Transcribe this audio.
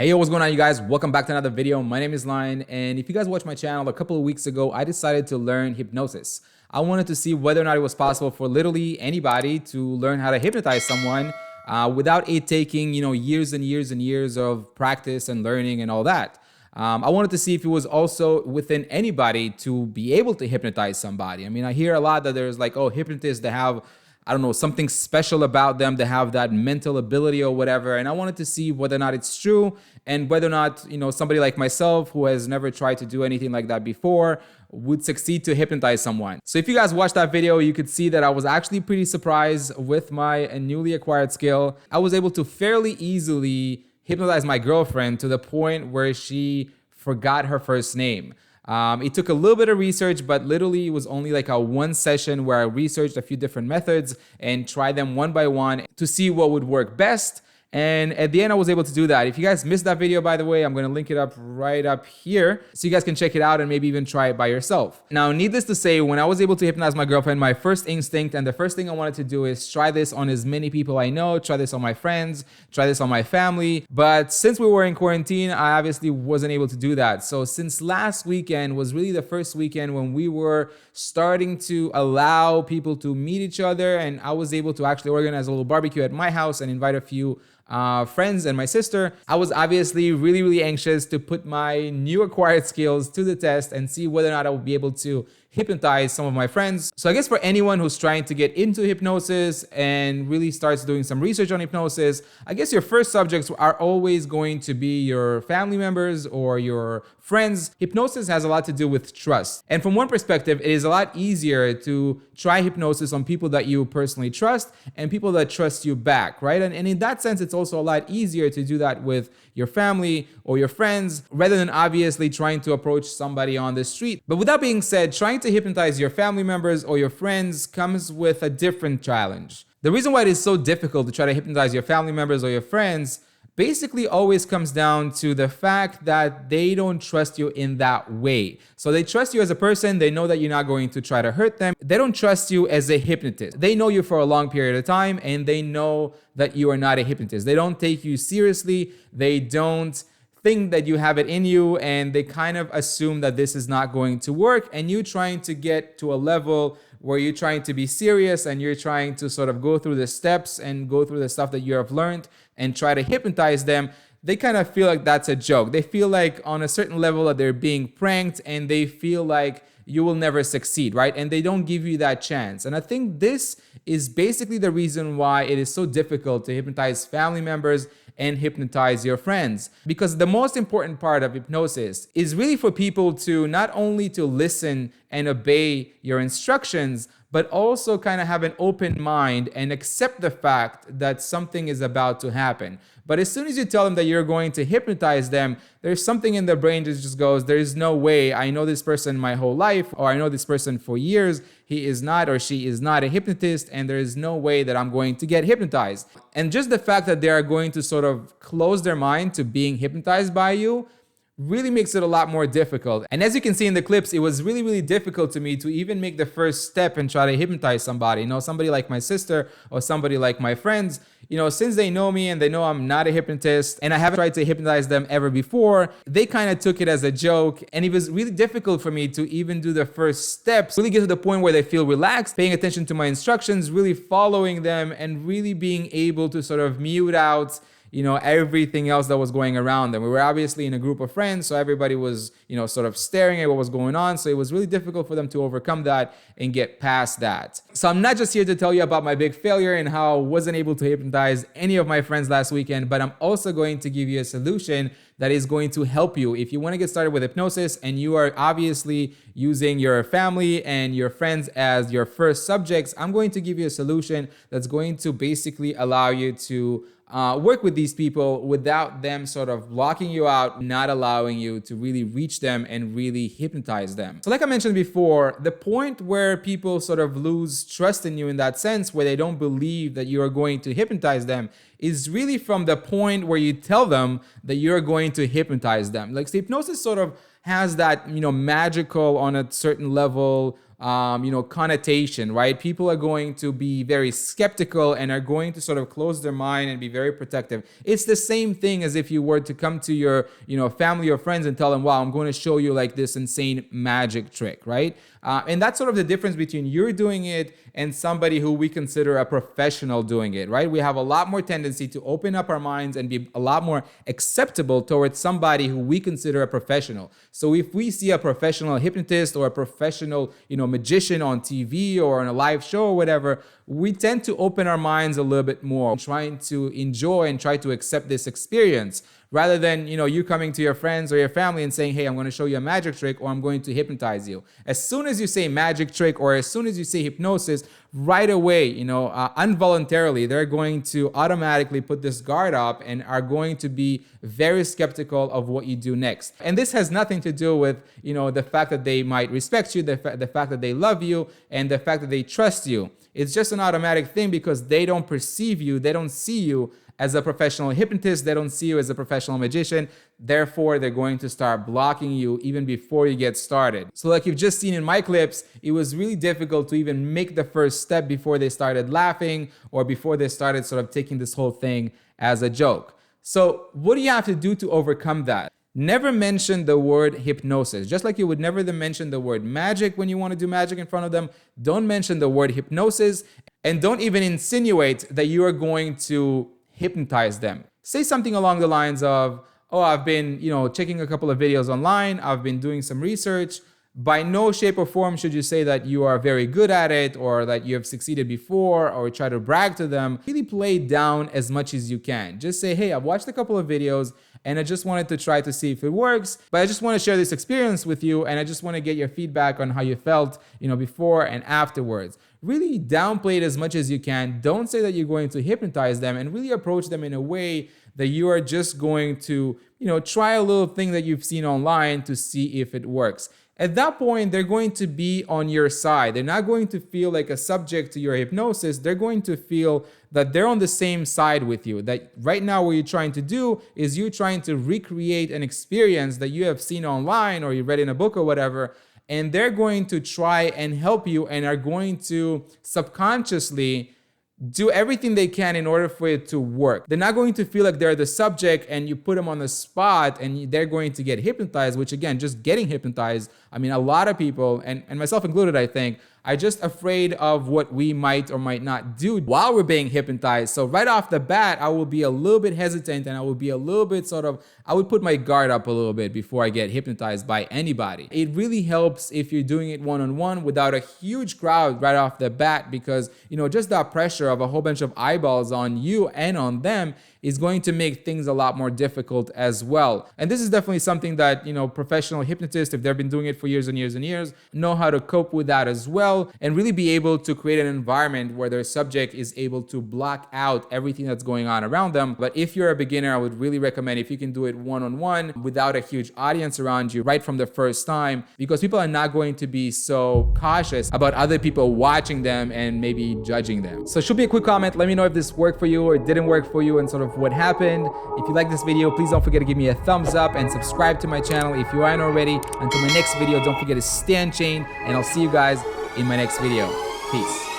Hey, yo, what's going on, you guys? Welcome back to another video. My name is Lion, and if you guys watched my channel a couple of weeks ago, I decided to learn hypnosis. I wanted to see whether or not it was possible for literally anybody to learn how to hypnotize someone without it taking, years and years and years of practice and learning and all that. I wanted to see if it was also within anybody to be able to hypnotize somebody. I mean, I hear a lot that there's like, oh, hypnotists that have, I don't know, something special about them, to have that mental ability or whatever. And I wanted to see whether or not it's true and whether or not, somebody like myself who has never tried to do anything like that before would succeed to hypnotize someone. So if you guys watched that video, you could see that I was actually pretty surprised with my newly acquired skill. I was able to fairly easily hypnotize my girlfriend to the point where she forgot her first name. It took a little bit of research, but literally it was only like a one session where I researched a few different methods and tried them one by one to see what would work best. And at the end, I was able to do that. If you guys missed that video, by the way, I'm going to link it up right up here so you guys can check it out and maybe even try it by yourself. Now, needless to say, when I was able to hypnotize my girlfriend, my first instinct and the first thing I wanted to do is try this on as many people I know, try this on my friends, try this on my family. But since we were in quarantine, I obviously wasn't able to do that. So since last weekend was really the first weekend when we were starting to allow people to meet each other, and I was able to actually organize a little barbecue at my house and invite a few friends and my sister, I was obviously really anxious to put my new acquired skills to the test and see whether or not I would be able to hypnotize some of my friends. So I guess for anyone who's trying to get into hypnosis and really starts doing some research on hypnosis, I guess your first subjects are always going to be your family members or your friends. Hypnosis has a lot to do with trust. And from one perspective, it is a lot easier to try hypnosis on people that you personally trust and people that trust you back, right? And in that sense, it's also a lot easier to do that with your family or your friends rather than obviously trying to approach somebody on the street. But with that being said, trying to hypnotize your family members or your friends comes with a different challenge. The reason why it is so difficult to try to hypnotize your family members or your friends basically always comes down to the fact that they don't trust you in that way. So they trust you as a person. They know that you're not going to try to hurt them. They don't trust you as a hypnotist. They know you for a long period of time and they know that you are not a hypnotist. They don't take you seriously. They don't think that you have it in you, and they kind of assume that this is not going to work, and you trying to get to a level where you're trying to be serious and you're trying to sort of go through the steps and go through the stuff that you have learned and try to hypnotize them. They kind of feel like that's a joke. They feel like on a certain level that they're being pranked, and they feel like you will never succeed, right? And they don't give you that chance. And I think this is basically the reason why it is so difficult to hypnotize family members and hypnotize your friends. Because the most important part of hypnosis is really for people to not only to listen and obey your instructions, but also kind of have an open mind and accept the fact that something is about to happen. But as soon as you tell them that you're going to hypnotize them, there's something in their brain that just goes, there's no way. I know this person my whole life, or I know this person for years. He is not or she is not a hypnotist, and there is no way that I'm going to get hypnotized. And just the fact that they are going to sort of close their mind to being hypnotized by you really makes it a lot more difficult. And as you can see in the clips, it was really difficult to me to even make the first step and try to hypnotize somebody. Somebody like my sister or somebody like my friends, since they know me and they know I'm not a hypnotist and I haven't tried to hypnotize them ever before, they kind of took it as a joke. And it was really difficult for me to even do the first steps, really get to the point where they feel relaxed, paying attention to my instructions, really following them, and really being able to sort of mute out everything else that was going around them. We were obviously in a group of friends, so everybody was, sort of staring at what was going on. So it was really difficult for them to overcome that and get past that. So I'm not just here to tell you about my big failure and how I wasn't able to hypnotize any of my friends last weekend, but I'm also going to give you a solution that is going to help you. If you want to get started with hypnosis and you are obviously using your family and your friends as your first subjects, I'm going to give you a solution that's going to basically allow you to work with these people without them sort of blocking you out, not allowing you to really reach them and really hypnotize them. So like I mentioned before, the point where people sort of lose trust in you in that sense, where they don't believe that you are going to hypnotize them, is really from the point where you tell them that you're going to hypnotize them. Like, so hypnosis sort of has that, magical on a certain level connotation, right? People are going to be very skeptical and are going to sort of close their mind and be very protective. It's the same thing as if you were to come to your, family or friends and tell them, wow, I'm going to show you like this insane magic trick, right? And that's sort of the difference between you're doing it and somebody who we consider a professional doing it, right? We have a lot more tendency to open up our minds and be a lot more acceptable towards somebody who we consider a professional. So if we see a professional hypnotist or a professional, magician on TV or on a live show or whatever, we tend to open our minds a little bit more, trying to enjoy and try to accept this experience, rather than, you coming to your friends or your family and saying, hey, I'm going to show you a magic trick or I'm going to hypnotize you. As soon as you say magic trick or as soon as you say hypnosis, right away, involuntarily, they're going to automatically put this guard up and are going to be very skeptical of what you do next. And this has nothing to do with, the fact that they might respect you, the fact that they love you, and the fact that they trust you. It's just an automatic thing because they don't perceive you, they don't see you as a professional hypnotist, they don't see you as a professional magician. Therefore, they're going to start blocking you even before you get started. So like you've just seen in my clips, it was really difficult to even make the first step before they started laughing or before they started sort of taking this whole thing as a joke. So what do you have to do to overcome that? Never mention the word hypnosis. Just like you would never mention the word magic when you want to do magic in front of them, don't mention the word hypnosis, and don't even insinuate that you are going to hypnotize them. Say something along the lines of, oh, I've been, checking a couple of videos online, I've been doing some research. By no shape or form should you say that you are very good at it or that you have succeeded before or try to brag to them. Really play it down as much as you can. Just say, hey, I've watched a couple of videos and I just wanted to try to see if it works, but I just want to share this experience with you and I just want to get your feedback on how you felt, before and afterwards. Really downplay it as much as you can. Don't say that you're going to hypnotize them, and really approach them in a way that you are just going to, try a little thing that you've seen online to see if it works. At that point, they're going to be on your side. They're not going to feel like a subject to your hypnosis. They're going to feel that they're on the same side with you. That right now what you're trying to do is you're trying to recreate an experience that you have seen online or you read in a book or whatever, and they're going to try and help you and are going to subconsciously do everything they can in order for it to work. They're not going to feel like they're the subject and you put them on the spot and they're going to get hypnotized, which again, just getting hypnotized. I mean, a lot of people, and myself included, I think, are just afraid of what we might or might not do while we're being hypnotized. So right off the bat, I will be a little bit hesitant and I will be a little bit I would put my guard up a little bit before I get hypnotized by anybody. It really helps if you're doing it one-on-one without a huge crowd right off the bat, because, just that pressure of a whole bunch of eyeballs on you and on them is going to make things a lot more difficult as well. And this is definitely something that, professional hypnotists, if they've been doing it for years and years and years, know how to cope with that as well, and really be able to create an environment where their subject is able to block out everything that's going on around them. But if you're a beginner, I would really recommend if you can do it one-on-one without a huge audience around you right from the first time, because people are not going to be so cautious about other people watching them and maybe judging them. So shoot me a quick comment. Let me know if this worked for you or it didn't work for you and sort of what happened. If you like this video, please don't forget to give me a thumbs up and subscribe to my channel if you aren't already. Until my next video, don't forget to stay unchained, and I'll see you guys in my next video. Peace.